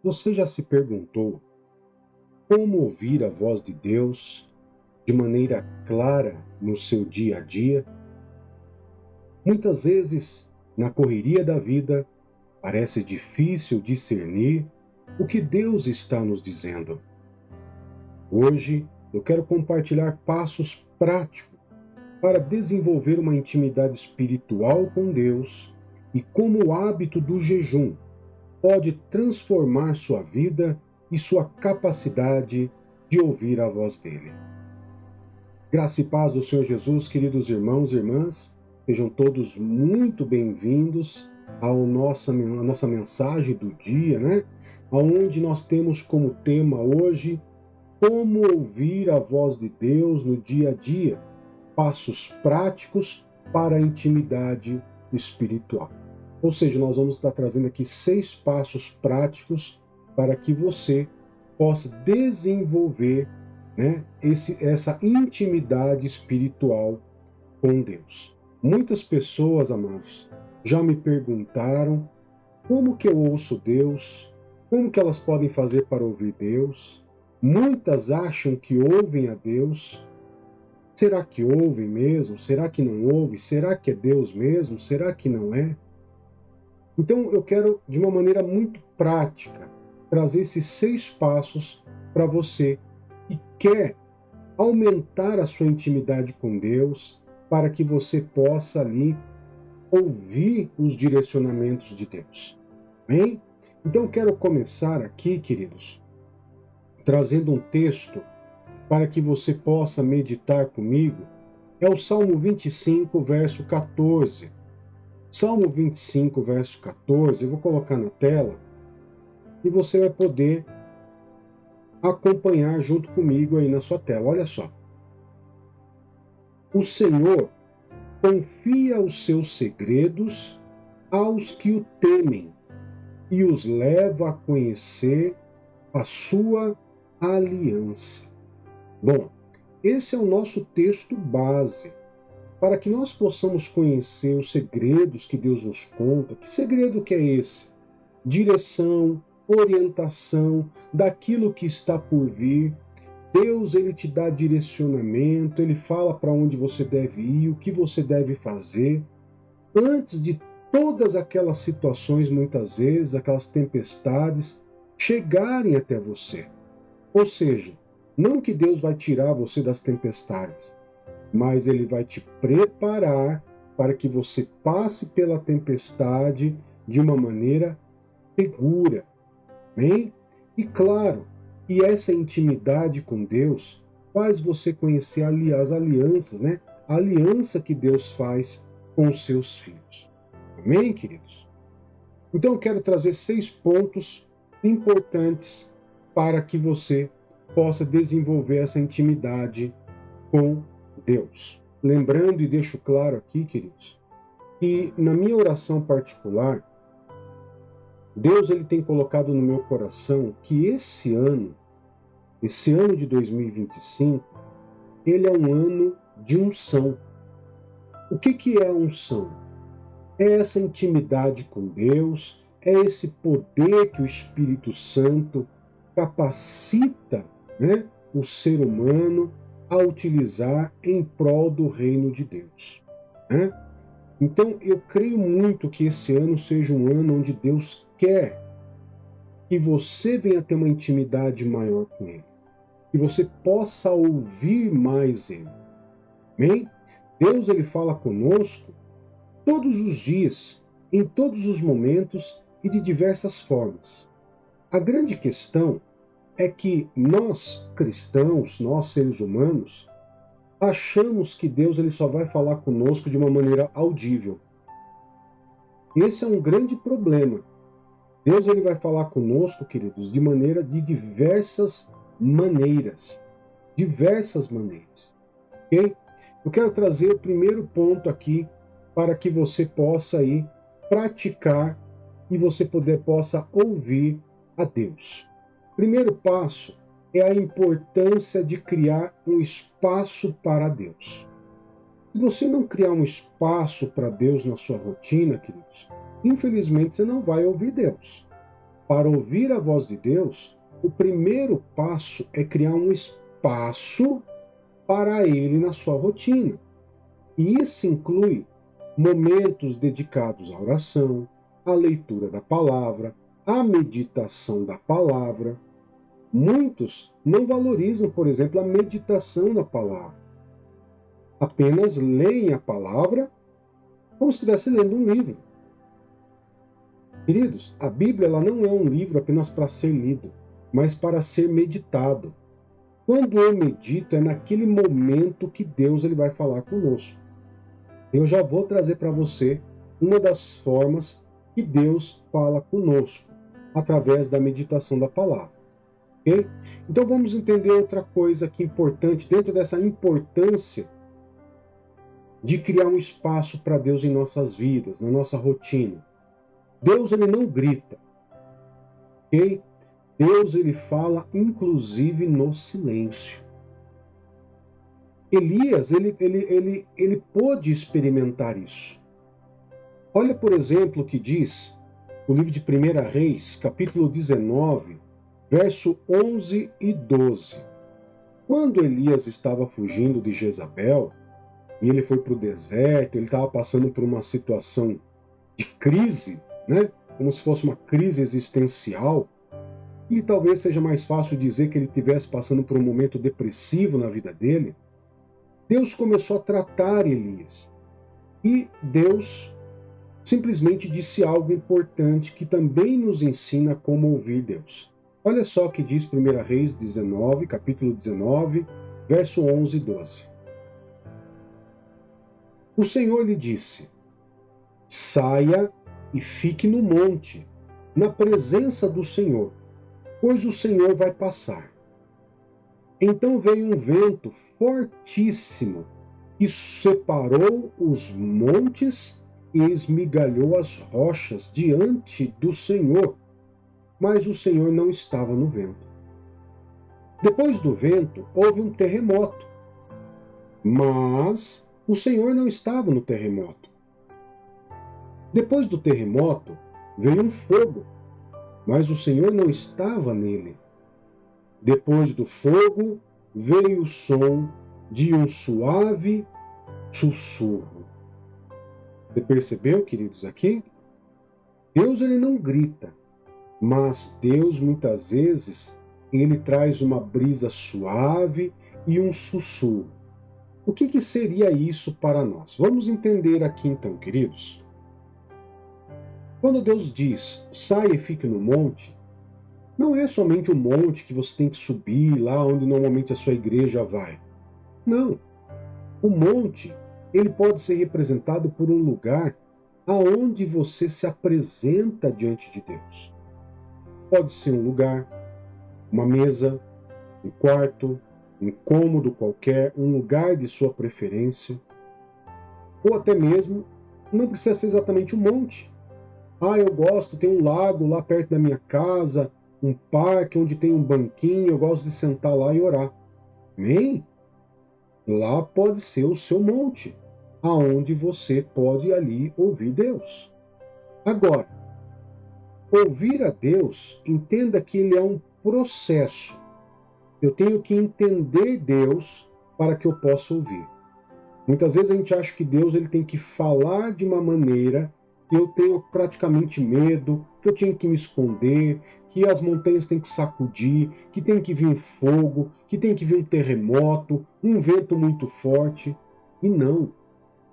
Você já se perguntou como ouvir a voz de Deus de maneira clara no seu dia a dia? Muitas vezes, na correria da vida, parece difícil discernir o que Deus está nos dizendo. Hoje, eu quero compartilhar passos práticos para desenvolver uma intimidade espiritual com Deus e como o hábito do jejum pode transformar sua vida e sua capacidade de ouvir a voz dele. Graça e paz do Senhor Jesus, queridos irmãos e irmãs, sejam todos muito bem-vindos à nossa mensagem do dia, né? Onde nós temos como tema hoje como ouvir a voz de Deus no dia a dia, passos práticos para a intimidade espiritual. Ou seja, nós vamos estar trazendo aqui 6 passos práticos para que você possa desenvolver, né, essa intimidade espiritual com Deus. Muitas pessoas, amados, já me perguntaram como que eu ouço Deus, como que elas podem fazer para ouvir Deus. Muitas acham que ouvem a Deus. Será que ouvem mesmo? Será que não ouve? Será que é Deus mesmo? Será que não é? Então, eu quero, de uma maneira muito prática, trazer esses 6 passos para você que quer aumentar a sua intimidade com Deus, para que você possa ali ouvir os direcionamentos de Deus. Amém? Então, eu quero começar aqui, queridos, trazendo um texto para que você possa meditar comigo. É o Salmo 25, verso 14. Salmo 25, verso 14, eu vou colocar na tela e você vai poder acompanhar junto comigo aí na sua tela. Olha só. O Senhor confia os seus segredos aos que o temem e os leva a conhecer a sua aliança. Bom, esse é o nosso texto base para que nós possamos conhecer os segredos que Deus nos conta. Que segredo que é esse? Direção, orientação daquilo que está por vir. Deus, ele te dá direcionamento, ele fala para onde você deve ir, o que você deve fazer, antes de todas aquelas situações, muitas vezes, aquelas tempestades, chegarem até você. Ou seja, não que Deus vai tirar você das tempestades, mas ele vai te preparar para que você passe pela tempestade de uma maneira segura. Amém? E claro, e essa intimidade com Deus faz você conhecer as alianças, né? A aliança que Deus faz com os seus filhos. Amém, queridos? Então eu quero trazer 6 pontos importantes para que você possa desenvolver essa intimidade com Deus. Lembrando e deixo claro aqui, queridos, que na minha oração particular, Deus ele tem colocado no meu coração que esse ano de 2025, ele é um ano de unção. O que é a unção? É essa intimidade com Deus, é esse poder que o Espírito Santo capacita, né, o ser humano a utilizar em prol do reino de Deus, né? Então, eu creio muito que esse ano seja um ano onde Deus quer que você venha ter uma intimidade maior com Ele, que você possa ouvir mais Ele. Amém? Deus, ele fala conosco todos os dias, em todos os momentos e de diversas formas. A grande questão é que nós, cristãos, nós seres humanos, achamos que Deus ele só vai falar conosco de uma maneira audível. Esse é um grande problema. Deus ele vai falar conosco, queridos, de diversas maneiras. Diversas maneiras. Ok? Eu quero trazer o primeiro ponto aqui para que você possa aí praticar e você possa ouvir a Deus. Primeiro passo é a importância de criar um espaço para Deus. Se você não criar um espaço para Deus na sua rotina, queridos, infelizmente você não vai ouvir Deus. Para ouvir a voz de Deus, o primeiro passo é criar um espaço para ele na sua rotina. E isso inclui momentos dedicados à oração, à leitura da palavra, à meditação da palavra. Muitos não valorizam, por exemplo, a meditação na palavra. Apenas leem a palavra como se estivesse lendo um livro. Queridos, a Bíblia ela não é um livro apenas para ser lido, mas para ser meditado. Quando eu medito, é naquele momento que Deus ele vai falar conosco. Eu já vou trazer para você uma das formas que Deus fala conosco, através da meditação da palavra. Okay? Então vamos entender outra coisa que é importante, dentro dessa importância de criar um espaço para Deus em nossas vidas, na nossa rotina. Deus ele não grita, ok? Deus ele fala inclusive no silêncio. Elias ele pôde experimentar isso. Olha, por exemplo, o que diz o livro de 1 Reis, capítulo 19, verso 11 e 12. Quando Elias estava fugindo de Jezabel, e ele foi para o deserto, ele estava passando por uma situação de crise, né? Como se fosse uma crise existencial, e talvez seja mais fácil dizer que ele estivesse passando por um momento depressivo na vida dele. Deus começou a tratar Elias. E Deus simplesmente disse algo importante que também nos ensina como ouvir Deus. Olha só o que diz 1 Reis 19, capítulo 19, verso 11 e 12. O Senhor lhe disse: saia e fique no monte, na presença do Senhor, pois o Senhor vai passar. Então veio um vento fortíssimo que separou os montes e esmigalhou as rochas diante do Senhor, mas o Senhor não estava no vento. Depois do vento, houve um terremoto, mas o Senhor não estava no terremoto. Depois do terremoto, veio um fogo, mas o Senhor não estava nele. Depois do fogo, veio o som de um suave sussurro. Você percebeu, queridos, aqui? Deus ele não grita, mas Deus muitas vezes ele traz uma brisa suave e um sussurro. O que seria isso para nós? Vamos entender aqui então, queridos. Quando Deus diz, saia e fique no monte, não é somente um monte que você tem que subir lá onde normalmente a sua igreja vai. Não. O monte, ele pode ser representado por um lugar aonde você se apresenta diante de Deus. Pode ser um lugar, uma mesa, um quarto, um cômodo qualquer, um lugar de sua preferência. Ou até mesmo, não precisa ser exatamente um monte. Ah, eu gosto, tem um lago lá perto da minha casa, um parque onde tem um banquinho, eu gosto de sentar lá e orar. Amém? Lá pode ser o seu monte, aonde você pode ali ouvir Deus. Agora, ouvir a Deus, entenda que ele é um processo. Eu tenho que entender Deus para que eu possa ouvir. Muitas vezes a gente acha que Deus ele tem que falar de uma maneira que eu tenho praticamente medo, que eu tinha que me esconder, que as montanhas têm que sacudir, que tem que vir fogo, que tem que vir um terremoto, um vento muito forte. E não.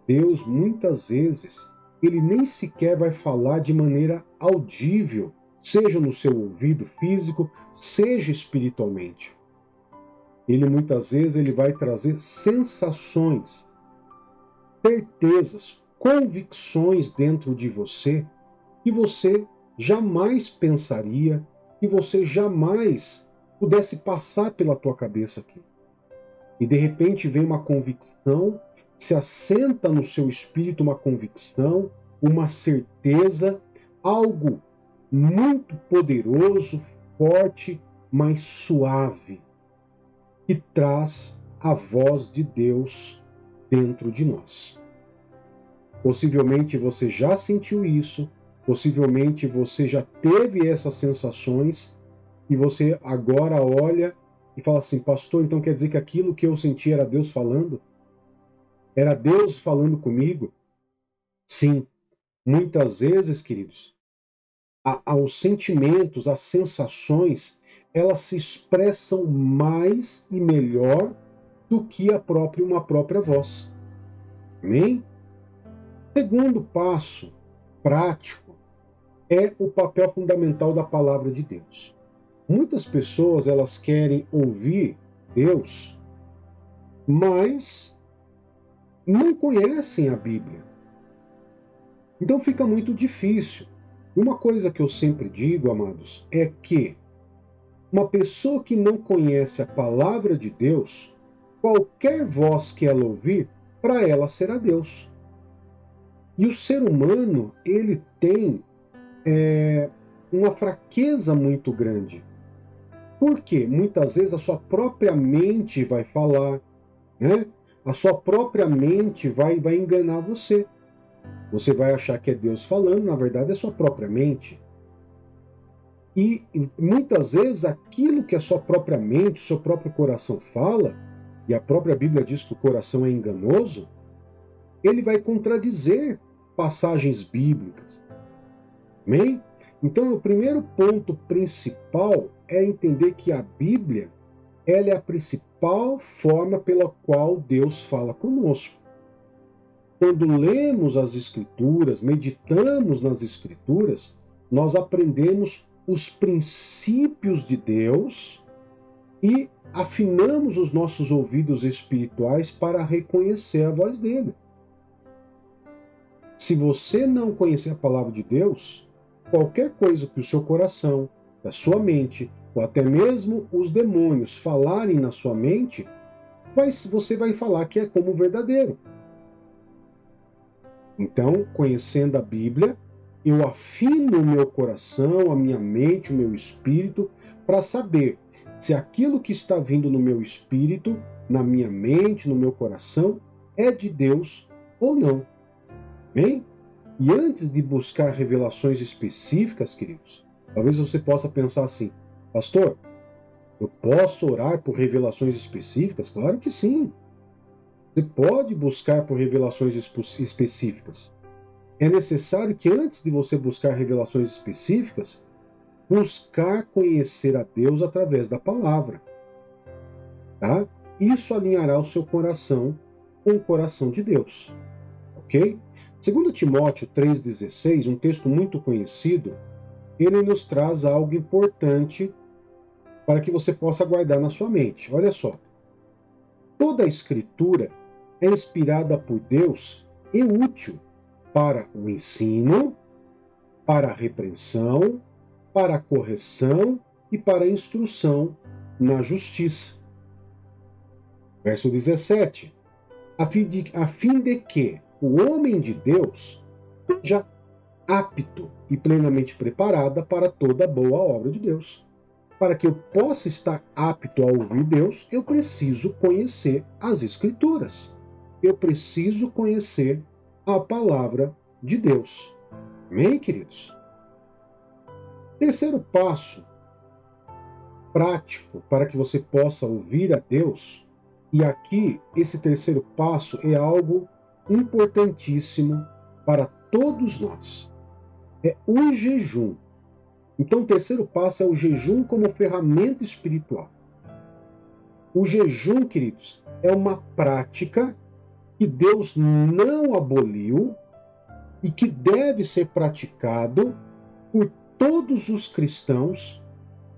Deus, muitas vezes, ele nem sequer vai falar de maneira audível, seja no seu ouvido físico, seja espiritualmente. Ele muitas vezes ele vai trazer sensações, certezas, convicções dentro de você que você jamais pensaria, que você jamais pudesse passar pela tua cabeça aqui. E de repente vem uma convicção, se assenta no seu espírito uma convicção, uma certeza, algo muito poderoso, forte, mas suave, que traz a voz de Deus dentro de nós. Possivelmente você já sentiu isso, Possivelmente você já teve essas sensações e você agora olha e fala assim, pastor, então quer dizer que aquilo que eu senti era Deus falando? Era Deus falando comigo? Sim, muitas vezes, queridos, os sentimentos, as sensações, elas se expressam mais e melhor do que uma própria voz. Amém? Segundo passo prático é o papel fundamental da palavra de Deus. Muitas pessoas elas querem ouvir Deus, mas não conhecem a Bíblia. Então fica muito difícil. Uma coisa que eu sempre digo, amados, é que uma pessoa que não conhece a palavra de Deus, qualquer voz que ela ouvir, para ela será Deus. E o ser humano, ele tem uma fraqueza muito grande. Por quê? Muitas vezes a sua própria mente vai falar, né? A sua própria mente vai enganar você. Você vai achar que é Deus falando, na verdade é sua própria mente. E muitas vezes aquilo que a sua própria mente, o seu próprio coração fala, e a própria Bíblia diz que o coração é enganoso, ele vai contradizer passagens bíblicas. Amém? Então, o primeiro ponto principal é entender que a Bíblia ela é a principal forma pela qual Deus fala conosco. Quando lemos as Escrituras, meditamos nas Escrituras, nós aprendemos os princípios de Deus e afinamos os nossos ouvidos espirituais para reconhecer a voz dele. Se você não conhecer a palavra de Deus, qualquer coisa que o seu coração, a sua mente, ou até mesmo os demônios falarem na sua mente, você vai falar que é como verdadeiro. Então, conhecendo a Bíblia, eu afino o meu coração, a minha mente, o meu espírito, para saber se aquilo que está vindo no meu espírito, na minha mente, no meu coração, é de Deus ou não. Amém? E antes de buscar revelações específicas, queridos, talvez você possa pensar assim, pastor, eu posso orar por revelações específicas? Claro que sim. Você pode buscar por revelações específicas. É necessário que antes de você buscar revelações específicas, buscar conhecer a Deus através da palavra. Tá? Isso alinhará o seu coração com o coração de Deus. Ok? 2 Timóteo 3,16, um texto muito conhecido, ele nos traz algo importante para que você possa guardar na sua mente. Olha só. Toda a Escritura é inspirada por Deus e útil para o ensino, para a repreensão, para a correção e para a instrução na justiça. Verso 17. A fim de que o homem de Deus seja apto e plenamente preparada para toda boa obra de Deus. Para que eu possa estar apto a ouvir Deus, eu preciso conhecer as Escrituras. Eu preciso conhecer a palavra de Deus. Amém, queridos? Terceiro passo prático para que você possa ouvir a Deus, e aqui esse terceiro passo é algo importantíssimo para todos nós. É o jejum. Então, o terceiro passo é o jejum como ferramenta espiritual. O jejum, queridos, é uma prática que Deus não aboliu e que deve ser praticado por todos os cristãos,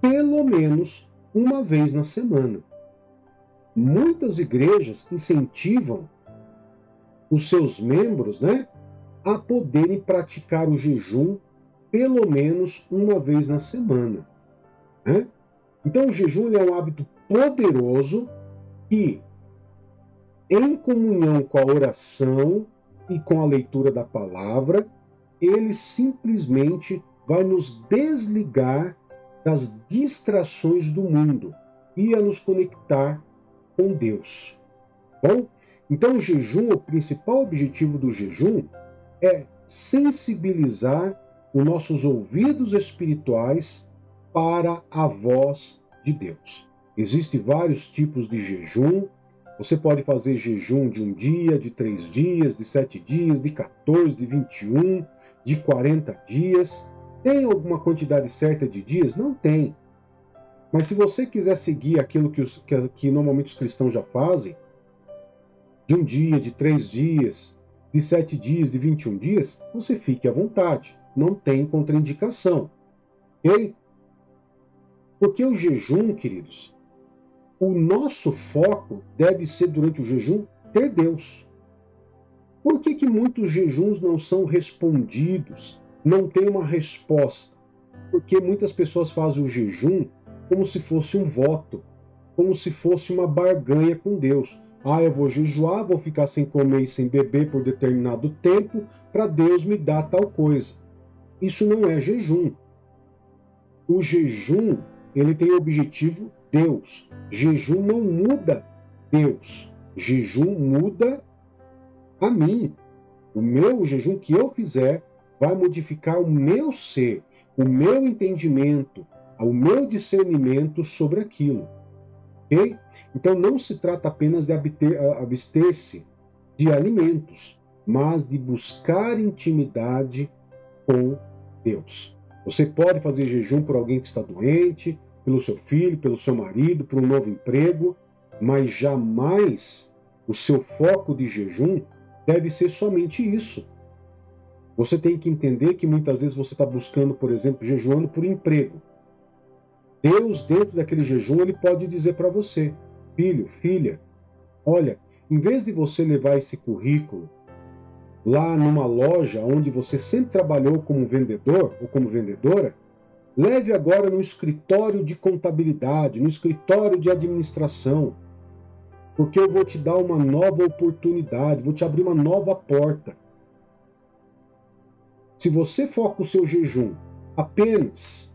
pelo menos uma vez na semana. Muitas igrejas incentivam os seus membros, a poderem praticar o jejum pelo menos uma vez na semana. Então, o jejum é um hábito poderoso que, em comunhão com a oração e com a leitura da palavra, ele simplesmente vai nos desligar das distrações do mundo e a nos conectar com Deus. Bom, então o jejum, o principal objetivo do jejum é sensibilizar os nossos ouvidos espirituais para a voz de Deus. Existem vários tipos de jejum. Você pode fazer jejum de 1 dia, de 3 dias, de 7 dias, de 14, de 21, de 40 dias. Tem alguma quantidade certa de dias? Não tem. Mas se você quiser seguir aquilo que normalmente os cristãos já fazem, de 1 dia, de 3 dias, de 7 dias, de 21 dias, você fique à vontade. Não tem contraindicação. Ok? Porque o jejum, queridos, o nosso foco deve ser, durante o jejum, ter Deus. Por que muitos jejuns não são respondidos, não tem uma resposta? Porque muitas pessoas fazem o jejum como se fosse um voto, como se fosse uma barganha com Deus. Eu vou jejuar, vou ficar sem comer e sem beber por determinado tempo, para Deus me dar tal coisa. Isso não é jejum. O jejum, ele tem o objetivo Deus. Jejum não muda Deus. Jejum muda a mim. O meu jejum que eu fizer vai modificar o meu ser, o meu entendimento, o meu discernimento sobre aquilo. Ok? Então não se trata apenas de abster-se de alimentos, mas de buscar intimidade com Deus. Você pode fazer jejum por alguém que está doente, pelo seu filho, pelo seu marido, por um novo emprego, mas jamais o seu foco de jejum deve ser somente isso. Você tem que entender que muitas vezes você está buscando, por exemplo, jejuando por emprego. Deus, dentro daquele jejum, ele pode dizer para você: filho, filha, olha, em vez de você levar esse currículo lá numa loja onde você sempre trabalhou como vendedor ou como vendedora, leve agora no escritório de contabilidade, no escritório de administração, porque eu vou te dar uma nova oportunidade, vou te abrir uma nova porta. Se você foca o seu jejum apenas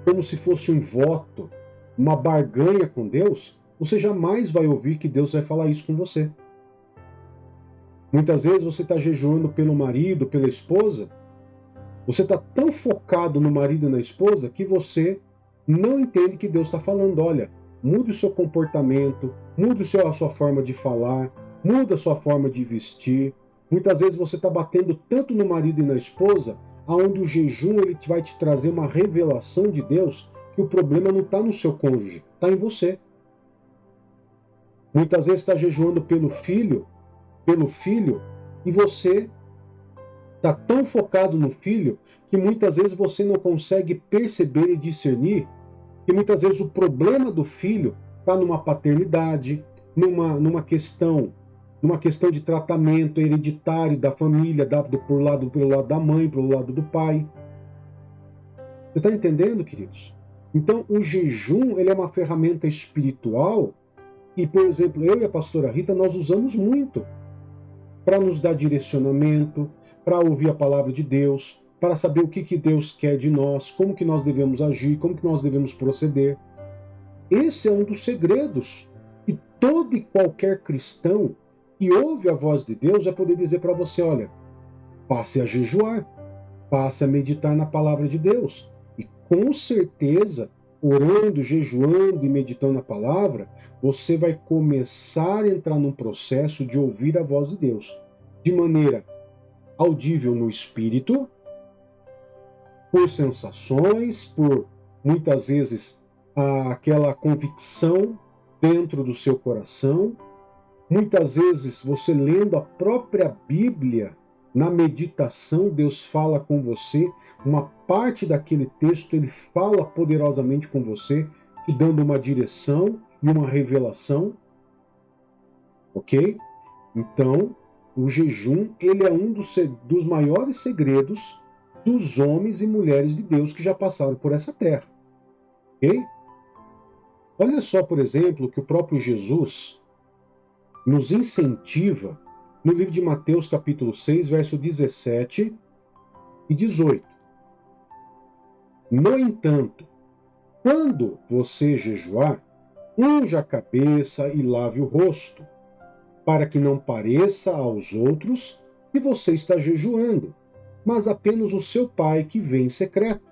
como se fosse um voto, uma barganha com Deus, você jamais vai ouvir que Deus vai falar isso com você. Muitas vezes você está jejuando pelo marido, pela esposa, você está tão focado no marido e na esposa que você não entende que Deus está falando: olha, mude o seu comportamento, mude a sua forma de falar, mude a sua forma de vestir. Muitas vezes você está batendo tanto no marido e na esposa, aonde o jejum ele vai te trazer uma revelação de Deus, que o problema não está no seu cônjuge, está em você. Muitas vezes está jejuando pelo filho, e você está tão focado no filho que muitas vezes você não consegue perceber e discernir que muitas vezes o problema do filho está numa paternidade, numa questão de tratamento hereditário da família, pelo lado da mãe, pelo lado do pai. Você está entendendo, queridos? Então, o jejum ele é uma ferramenta espiritual que, por exemplo, eu e a pastora Rita, nós usamos muito para nos dar direcionamento, para ouvir a palavra de Deus, para saber o que Deus quer de nós, como que nós devemos agir, como que nós devemos proceder. Esse é um dos segredos que todo e qualquer cristão que ouve a voz de Deus vai poder dizer para você: olha, passe a jejuar, passe a meditar na palavra de Deus. E com certeza, orando, jejuando e meditando na palavra, você vai começar a entrar num processo de ouvir a voz de Deus, de maneira audível no espírito, por sensações, por muitas vezes aquela convicção dentro do seu coração. Muitas vezes você lendo a própria Bíblia, na meditação, Deus fala com você, uma parte daquele texto ele fala poderosamente com você, te dando uma direção e uma revelação. Ok? Então, o jejum ele é um dos maiores segredos dos homens e mulheres de Deus que já passaram por essa terra. Ok? Olha só, por exemplo, que o próprio Jesus nos incentiva no livro de Mateus, capítulo 6, verso 17 e 18. No entanto, quando você jejuar, unja a cabeça e lave o rosto, para que não pareça aos outros que você está jejuando, mas apenas o seu pai que vê em secreto.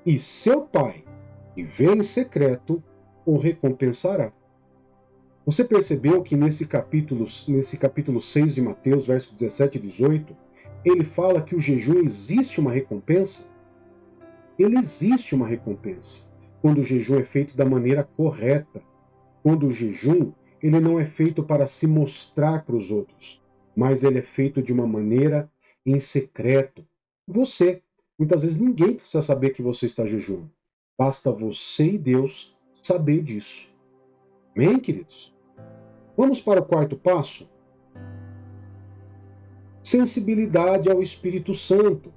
E seu pai, que vê em secreto, o recompensará. Você percebeu que nesse capítulo 6 de Mateus, verso 17 e 18, ele fala que o jejum existe uma recompensa? Ele existe uma recompensa. Quando o jejum é feito da maneira correta. Quando o jejum, ele não é feito para se mostrar para os outros, mas ele é feito de uma maneira em secreto. Muitas vezes ninguém precisa saber que você está jejuando. Basta você e Deus saber disso. Amém, queridos? Vamos para o quarto passo. Sensibilidade ao Espírito Santo.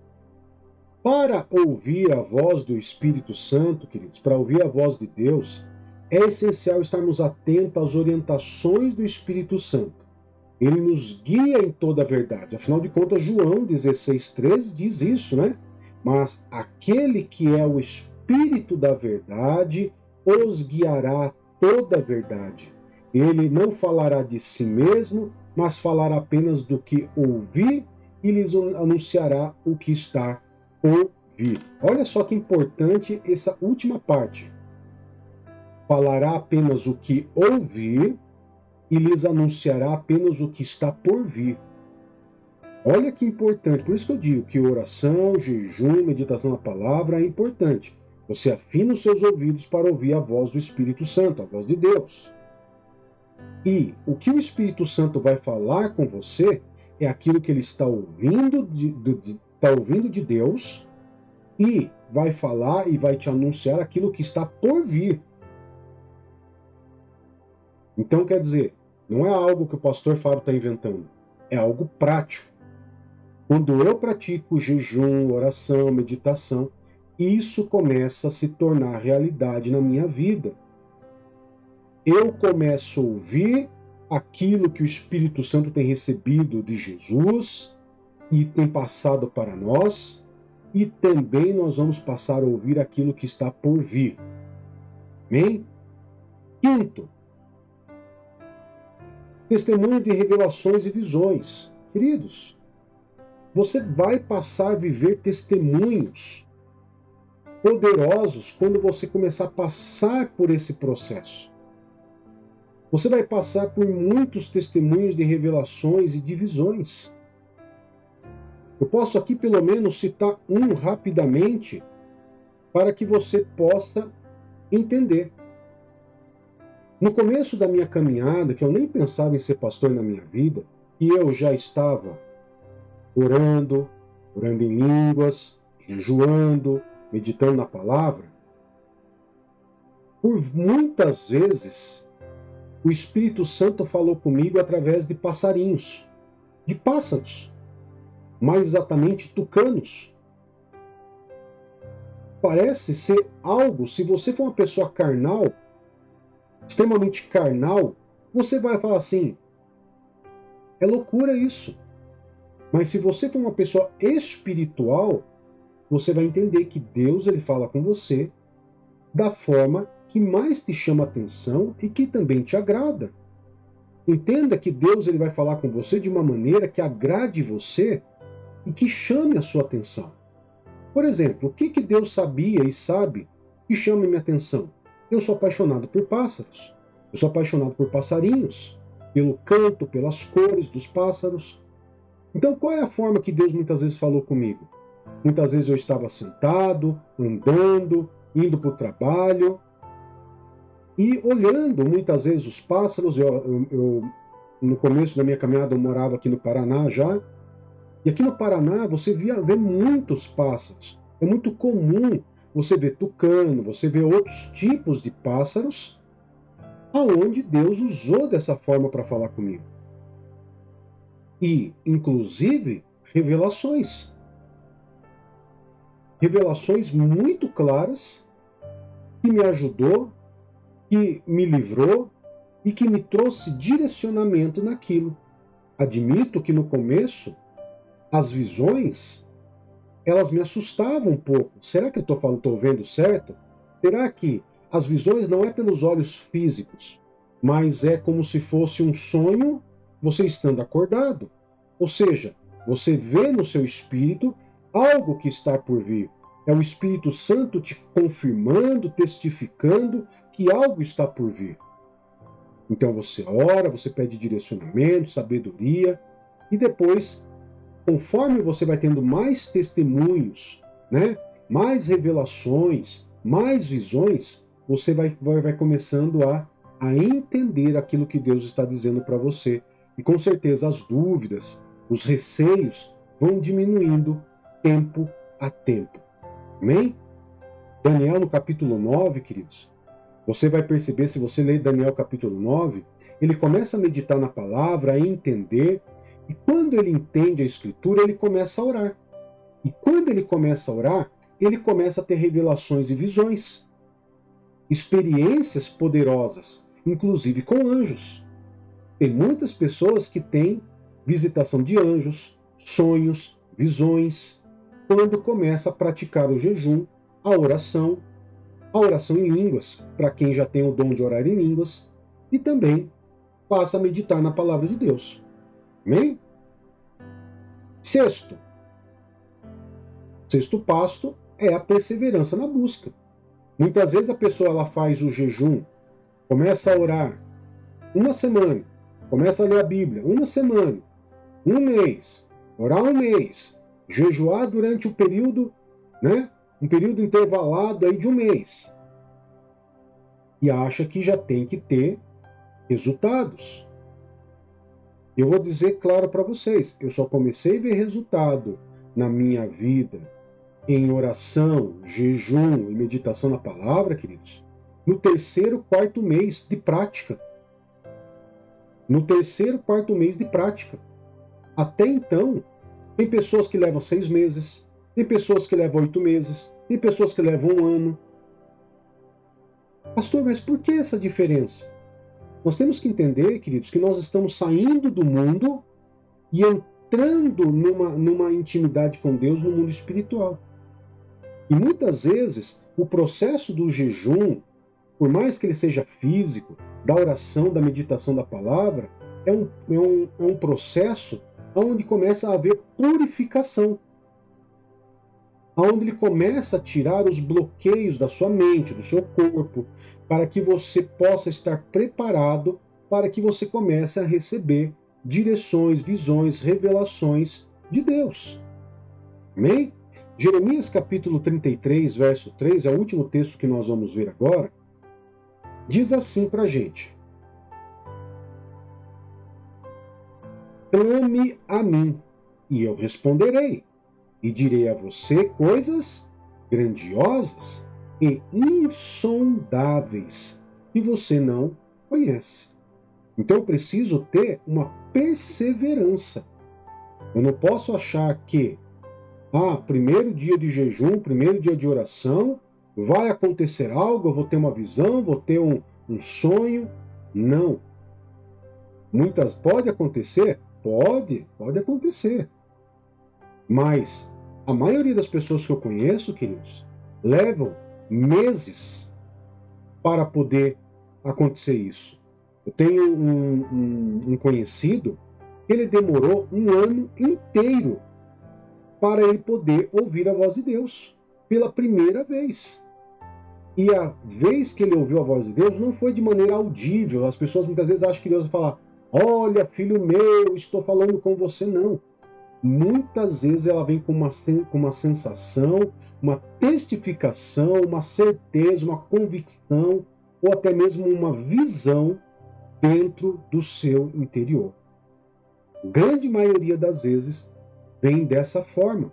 Para ouvir a voz do Espírito Santo, queridos, para ouvir a voz de Deus, é essencial estarmos atentos às orientações do Espírito Santo. Ele nos guia em toda a verdade. Afinal de contas, João 16,3 diz isso, né? Mas aquele que é o Espírito da verdade os guiará a toda a verdade. Ele não falará de si mesmo, mas falará apenas do que ouvir e lhes anunciará o que está por vir. Olha só que importante essa última parte. Falará apenas o que ouvir e lhes anunciará apenas o que está por vir. Olha que importante. Por isso que eu digo que oração, jejum, meditação na palavra é importante. Você afina os seus ouvidos para ouvir a voz do Espírito Santo, a voz de Deus. E o que o Espírito Santo vai falar com você é aquilo que ele está ouvindo de Deus e vai falar e vai te anunciar aquilo que está por vir. Então, quer dizer, não é algo que o pastor Fábio está inventando, é algo prático. Quando eu pratico jejum, oração, meditação, isso começa a se tornar realidade na minha vida. Eu começo a ouvir aquilo que o Espírito Santo tem recebido de Jesus e tem passado para nós, e também nós vamos passar a ouvir aquilo que está por vir. Amém? Quinto, testemunho de revelações e visões. Queridos, você vai passar a viver testemunhos poderosos quando você começar a passar por esse processo. Você vai passar por muitos testemunhos de revelações e de visões. Eu posso aqui pelo menos citar um rapidamente para que você possa entender. No começo da minha caminhada, que eu nem pensava em ser pastor na minha vida, e eu já estava orando em línguas, jejuando, meditando na palavra, por muitas vezes o Espírito Santo falou comigo através de passarinhos, de pássaros, mais exatamente tucanos. Parece ser algo, se você for uma pessoa carnal, extremamente carnal, você vai falar assim, é loucura isso. Mas se você for uma pessoa espiritual, você vai entender que Deus ele fala com você da forma que mais te chama atenção e que também te agrada. Entenda que Deus ele vai falar com você de uma maneira que agrade você e que chame a sua atenção. Por exemplo, o que Deus sabia e sabe que chama minha atenção? Eu sou apaixonado por pássaros. Eu sou apaixonado por passarinhos, pelo canto, pelas cores dos pássaros. Então, qual é a forma que Deus muitas vezes falou comigo? Muitas vezes eu estava sentado, andando, indo para o trabalho e olhando muitas vezes os pássaros. No começo da minha caminhada eu morava aqui no Paraná já. E aqui no Paraná você vê muitos pássaros. É muito comum você ver tucano, você vê outros tipos de pássaros, aonde Deus usou dessa forma para falar comigo. E, inclusive, revelações. Revelações muito claras que me ajudou, que me livrou e que me trouxe direcionamento naquilo. Admito que no começo, as visões, elas me assustavam um pouco. Será que eu estou vendo certo? Será que as visões não é pelos olhos físicos, mas é como se fosse um sonho você estando acordado? Ou seja, Você vê no seu espírito algo que está por vir. É o Espírito Santo te confirmando, testificando que algo está por vir. Então você ora, você pede direcionamento, sabedoria, e depois, conforme você vai tendo mais testemunhos, né, mais revelações, mais visões, você vai começando a entender aquilo que Deus está dizendo para você. E com certeza as dúvidas, os receios vão diminuindo tempo a tempo. Amém? Daniel no capítulo 9, queridos, você vai perceber, se você ler Daniel capítulo 9, ele começa a meditar na palavra, a entender, e quando ele entende a escritura, ele começa a orar. E quando ele começa a orar, ele começa a ter revelações e visões, experiências poderosas, inclusive com anjos. Tem muitas pessoas que têm visitação de anjos, sonhos, visões, quando começa a praticar o jejum, a oração em línguas, para quem já tem o dom de orar em línguas, e também passa a meditar na palavra de Deus. Amém? Sexto passo é a perseverança na busca. Muitas vezes a pessoa ela faz o jejum, começa a orar uma semana, começa a ler a Bíblia uma semana, um mês, orar um mês, jejuar durante o período, né? Um período intervalado aí de um mês. E acha que já tem que ter resultados. Eu vou dizer claro para vocês, eu só comecei a ver resultado na minha vida em oração, jejum e meditação na palavra, queridos, no terceiro, quarto mês de prática. No terceiro, quarto mês de prática. Até então, tem pessoas que levam 6 meses, tem pessoas que levam 8 meses, tem pessoas que levam 1 ano. Pastor, mas por que essa diferença? Nós temos que entender, queridos, que nós estamos saindo do mundo e entrando numa intimidade com Deus no mundo espiritual. E muitas vezes, o processo do jejum, por mais que ele seja físico, da oração, da meditação da palavra, é um processo onde começa a haver purificação. Onde ele começa a tirar os bloqueios da sua mente, do seu corpo, para que você possa estar preparado para que você comece a receber direções, visões, revelações de Deus. Amém? Jeremias capítulo 33, verso 3, é o último texto que nós vamos ver agora, diz assim para a gente: clame a mim, e eu responderei, e direi a você coisas grandiosas e insondáveis que você não conhece. Então eu preciso ter uma perseverança. Eu não posso achar que primeiro dia de jejum, primeiro dia de oração, vai acontecer algo, eu vou ter uma visão, vou ter um sonho. Não. Pode acontecer? Pode acontecer. Mas a maioria das pessoas que eu conheço, queridos, levam meses para poder acontecer isso. Eu tenho um conhecido que ele demorou 1 ano inteiro para ele poder ouvir a voz de Deus pela primeira vez. E a vez que ele ouviu a voz de Deus não foi de maneira audível. As pessoas muitas vezes acham que Deus vai falar: olha, filho meu, estou falando com você. Não. Muitas vezes ela vem com uma sensação, uma testificação, uma certeza, uma convicção, ou até mesmo uma visão dentro do seu interior. Grande maioria das vezes vem dessa forma.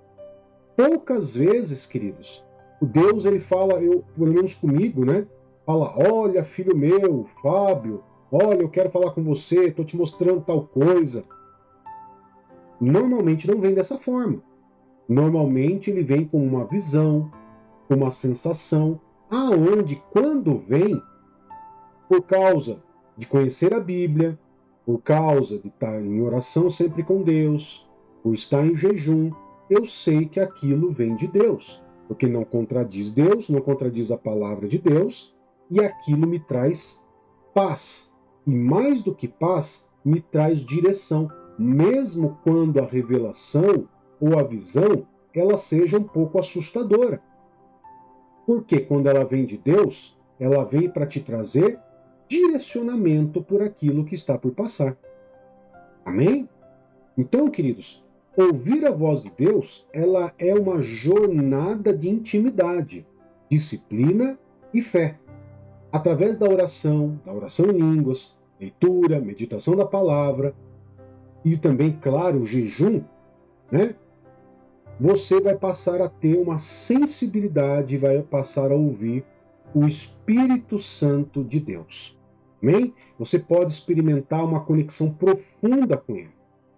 Poucas vezes, queridos, o Deus ele fala, pelo menos comigo, né? Fala: olha, filho meu, Fábio, olha, eu quero falar com você, estou te mostrando tal coisa. Normalmente não vem dessa forma. Normalmente ele vem com uma visão, com uma sensação, aonde, quando vem, por causa de conhecer a Bíblia, por causa de estar em oração sempre com Deus, por estar em jejum, eu sei que aquilo vem de Deus, porque não contradiz Deus, não contradiz a palavra de Deus, e aquilo me traz paz. E mais do que paz, me traz direção. mesmo quando a revelação ou a visão ela seja um pouco assustadora. Porque quando ela vem de Deus, ela vem para te trazer direcionamento por aquilo que está por passar. Amém? Então, queridos, ouvir a voz de Deus, ela é uma jornada de intimidade, disciplina e fé. Através da oração em línguas, leitura, meditação da palavra e também, claro, o jejum, né? Você vai passar a ter uma sensibilidade, vai passar a ouvir o Espírito Santo de Deus. Amém? Você pode experimentar uma conexão profunda com Ele.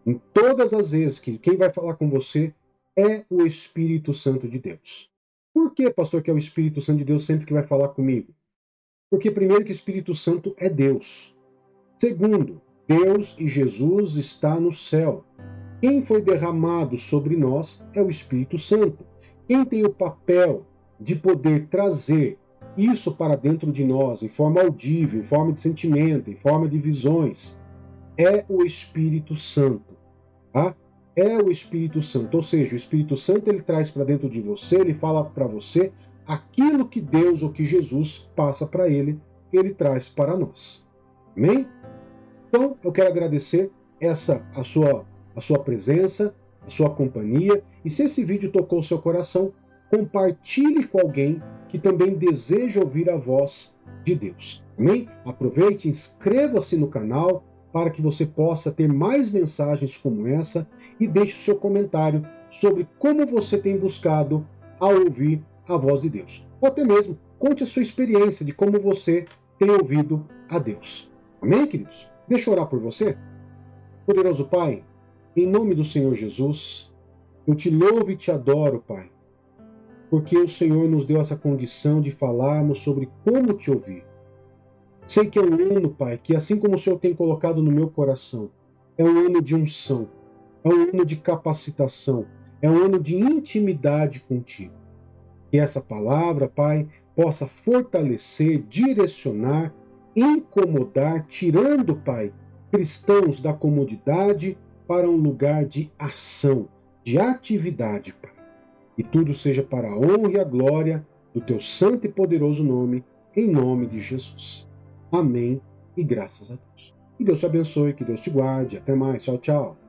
Em todas as vezes que quem vai falar com você é o Espírito Santo de Deus. Por que, pastor, que é o Espírito Santo de Deus sempre que vai falar comigo? Porque, primeiro, que o Espírito Santo é Deus. Segundo, Deus e Jesus está no céu. Quem foi derramado sobre nós é o Espírito Santo. Quem tem o papel de poder trazer isso para dentro de nós, em forma audível, em forma de sentimento, em forma de visões, é o Espírito Santo. Tá? É o Espírito Santo. Ou seja, o Espírito Santo ele traz para dentro de você, ele fala para você aquilo que Deus ou que Jesus passa para ele, ele traz para nós. Amém? Então, eu quero agradecer a sua presença, a sua companhia. E se esse vídeo tocou o seu coração, compartilhe com alguém que também deseja ouvir a voz de Deus. Amém? Aproveite, inscreva-se no canal para que você possa ter mais mensagens como essa e deixe o seu comentário sobre como você tem buscado a ouvir a voz de Deus. Ou até mesmo, conte a sua experiência de como você tem ouvido a Deus. Amém, queridos? Deixa eu orar por você. Poderoso Pai, em nome do Senhor Jesus, eu te louvo e te adoro, Pai, porque o Senhor nos deu essa condição de falarmos sobre como te ouvir. Sei que é um ano, Pai, que assim como o Senhor tem colocado no meu coração, é um ano de unção, é um ano de capacitação, é um ano de intimidade contigo. Que essa palavra, Pai, possa fortalecer, direcionar, incomodar, tirando, Pai, cristãos da comodidade para um lugar de ação, de atividade, Pai. E tudo seja para a honra e a glória do teu santo e poderoso nome, em nome de Jesus. Amém e graças a Deus. Que Deus te abençoe, que Deus te guarde. Até mais. Tchau, tchau.